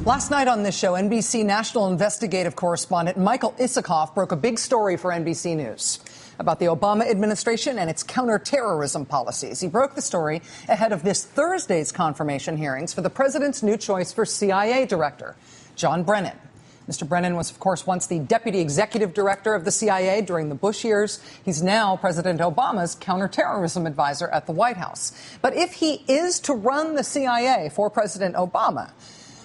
Last night on this show, NBC national investigative correspondent Michael Isikoff broke a big story for NBC News about the Obama administration and its counterterrorism policies. He broke the story ahead of this Thursday's confirmation hearings for the president's new choice for CIA director, John Brennan. Mr. Brennan was, of course, once the deputy executive director of the CIA during the Bush years. He's now President Obama's counterterrorism advisor at the White House. But if he is to run the CIA for President Obama,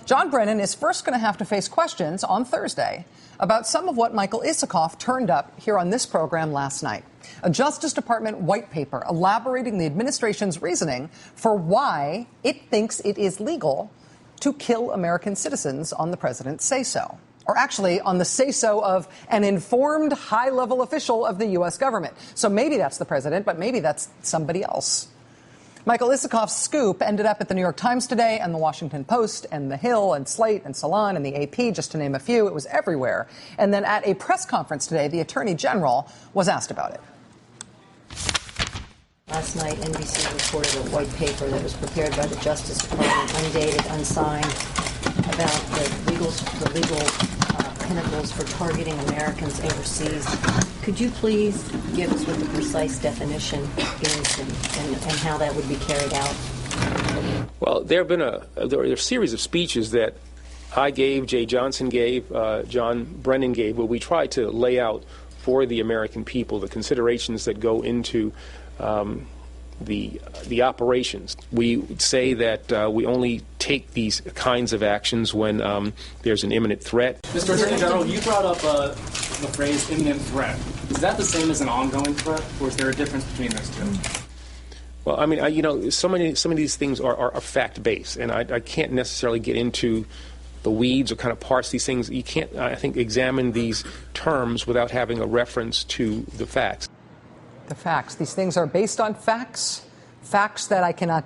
John Brennan is first going to have to face questions on Thursday about some of what Michael Isikoff turned up here on this program last night. A Justice Department white paper elaborating the administration's reasoning for why it thinks it is legal to kill American citizens on the president's say-so. Or actually on the say-so of an informed high-level official of the U.S. government. So maybe that's the president, but maybe that's somebody else. Michael Isikoff's scoop ended up at the New York Times today and the Washington Post and The Hill and Slate and Salon and the AP, just to name a few. It was everywhere. And then at a press conference today, the Attorney General was asked about it. Last night, NBC reported a white paper that was prepared by the Justice Department, undated, unsigned, about the legal pinnacles for targeting Americans overseas. Could you please give us what the precise definition is and how that would be carried out? Well, there are a series of speeches that I gave, Jay Johnson gave, John Brennan gave, where we tried to lay out for the American people the considerations that go into the operations. We say that we only take these kinds of actions when there's an imminent threat. Mr. Attorney General, you brought up the phrase imminent threat. Is that the same as an ongoing threat, or is there a difference between those two? Well, I mean, some of these things are fact-based, and I can't necessarily get into the weeds or kind of parse these things. You can't, I think, examine these terms without having a reference to the facts. The facts. These things are based on facts, facts that I cannot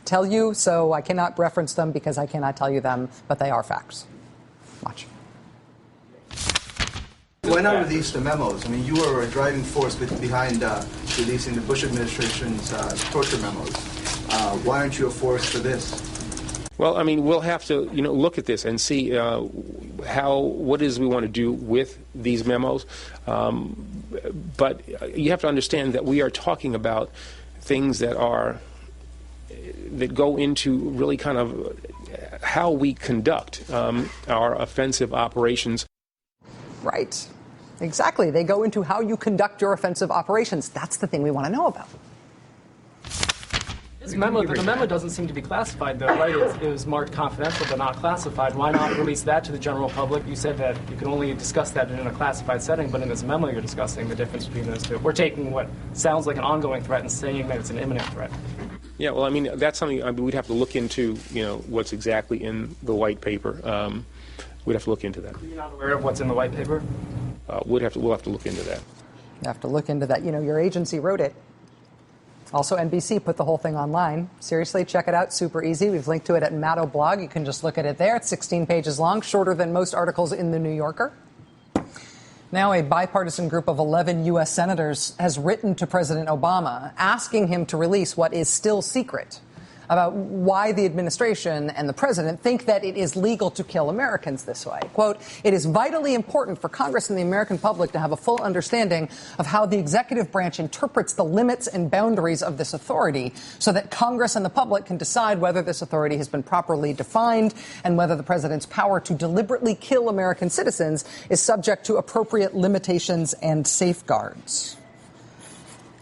tell you, so I cannot reference them because I cannot tell you them, but they are facts. Watch. Why not release the memos? I mean, you were a driving force behind releasing the Bush administration's torture memos. Why aren't you a force for this? Well, I mean, we'll have to, look at this and see what it is we want to do with these memos. But you have to understand that we are talking about things that go into really kind of how we conduct our offensive operations. Right. Exactly. They go into how you conduct your offensive operations. That's the thing we want to know about. The memo doesn't seem to be classified, though, right? It was marked confidential but not classified. Why not release that to the general public? You said that you can only discuss that in a classified setting, but in this memo you're discussing the difference between those two. We're taking what sounds like an ongoing threat and saying that it's an imminent threat. Yeah, well, I mean, that's something we'd have to look into, what's exactly in the white paper. We'd have to look into that. You're not aware of what's in the white paper? We'll have to look into that. You have to look into that. Your agency wrote it. Also, NBC put the whole thing online. Seriously, check it out. Super easy. We've linked to it at Maddow blog. You can just look at it there. It's 16 pages long, shorter than most articles in The New Yorker. Now, a bipartisan group of 11 U.S. senators has written to President Obama asking him to release what is still secret about why the administration and the president think that it is legal to kill Americans this way. Quote, "It is vitally important for Congress and the American public to have a full understanding of how the executive branch interprets the limits and boundaries of this authority so that Congress and the public can decide whether this authority has been properly defined and whether the president's power to deliberately kill American citizens is subject to appropriate limitations and safeguards."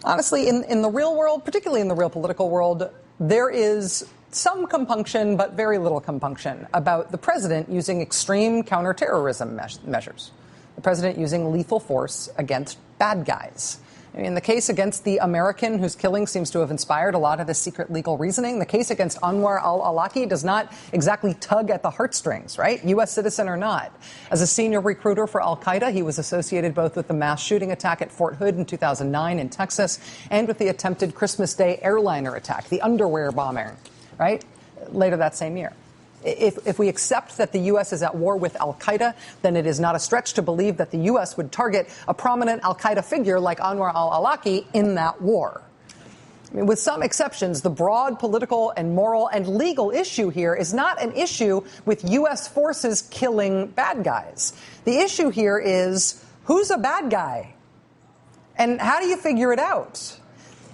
Honestly, in the real world, particularly in the real political world, there is some compunction, but very little compunction, about the president using extreme counterterrorism measures. The president using lethal force against bad guys. In the case against the American whose killing seems to have inspired a lot of the secret legal reasoning, the case against Anwar al-Awlaki does not exactly tug at the heartstrings, right? U.S. citizen or not. As a senior recruiter for al-Qaeda, he was associated both with the mass shooting attack at Fort Hood in 2009 in Texas and with the attempted Christmas Day airliner attack, the underwear bombing, right? Later that same year. If we accept that the U.S. is at war with al-Qaeda, then it is not a stretch to believe that the U.S. would target a prominent al-Qaeda figure like Anwar al-Awlaki in that war. I mean, with some exceptions, the broad political and moral and legal issue here is not an issue with U.S. forces killing bad guys. The issue here is who's a bad guy? And how do you figure it out?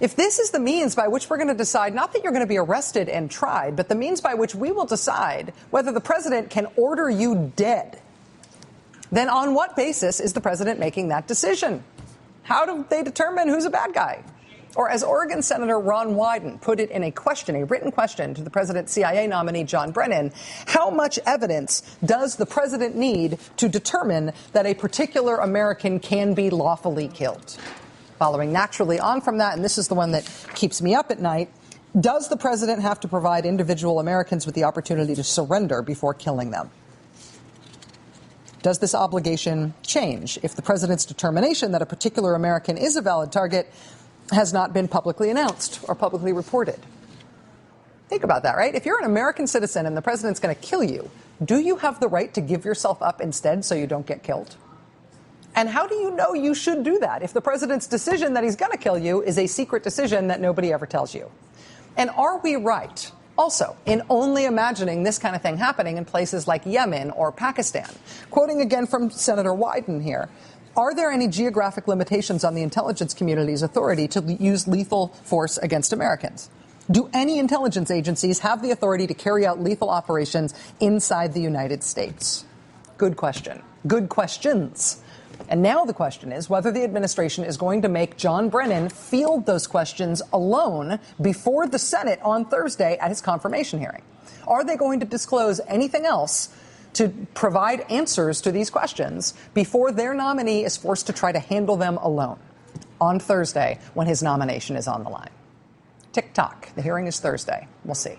If this is the means by which we're going to decide, not that you're going to be arrested and tried, but the means by which we will decide whether the president can order you dead, then on what basis is the president making that decision? How do they determine who's a bad guy? Or as Oregon Senator Ron Wyden put it in a written question to the president's CIA nominee, John Brennan, how much evidence does the president need to determine that a particular American can be lawfully killed? Following naturally on from that, and this is the one that keeps me up at night, does the president have to provide individual Americans with the opportunity to surrender before killing them? Does this obligation change if the president's determination that a particular American is a valid target has not been publicly announced or publicly reported? Think about that, right? If you're an American citizen and the president's going to kill you, do you have the right to give yourself up instead so you don't get killed? And how do you know you should do that if the president's decision that he's going to kill you is a secret decision that nobody ever tells you? And are we right also in only imagining this kind of thing happening in places like Yemen or Pakistan? Quoting again from Senator Wyden here, are there any geographic limitations on the intelligence community's authority to use lethal force against Americans? Do any intelligence agencies have the authority to carry out lethal operations inside the United States? Good question. Good questions. And now the question is whether the administration is going to make John Brennan field those questions alone before the Senate on Thursday at his confirmation hearing. Are they going to disclose anything else to provide answers to these questions before their nominee is forced to try to handle them alone on Thursday when his nomination is on the line? Tick-tock. The hearing is Thursday. We'll see.